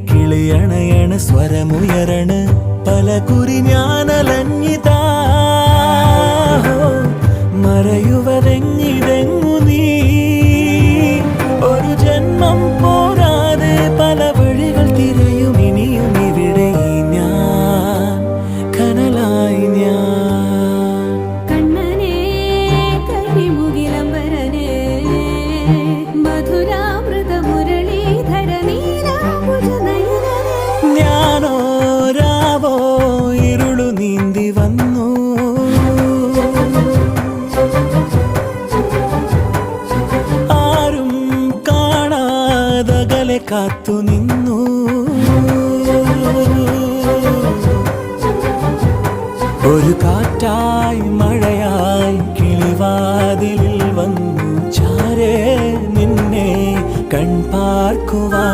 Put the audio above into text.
കിളിയണയണ സ്വരമുയരണ പല കുറി ഞാനലഞ്ഞിതാ മറയുവതെങ്ങിതെങ്ങു നീ ഒരു ജന്മം പോരാതെ പല വഴികൾ തിരയും ഇനിയും ഇവിടെ ഞാൻ കനലായി ഞാൻ കണ്ണനേ കരിമുകിലംബരനേ മധുരാമൃത മുരളീധര നീലാംബുജനയനനേ ഞാനോ രാവോ ഇരുളു നീന്തി വന്നു ആരും കാണാതകലെ കാത്തു നിന്നു ഒരു കാറ്റായി മഴയായി കിളിവാതിലിൽ വന്നു ചാരേ നിന്നെ കൺപാർക്കുവാൻ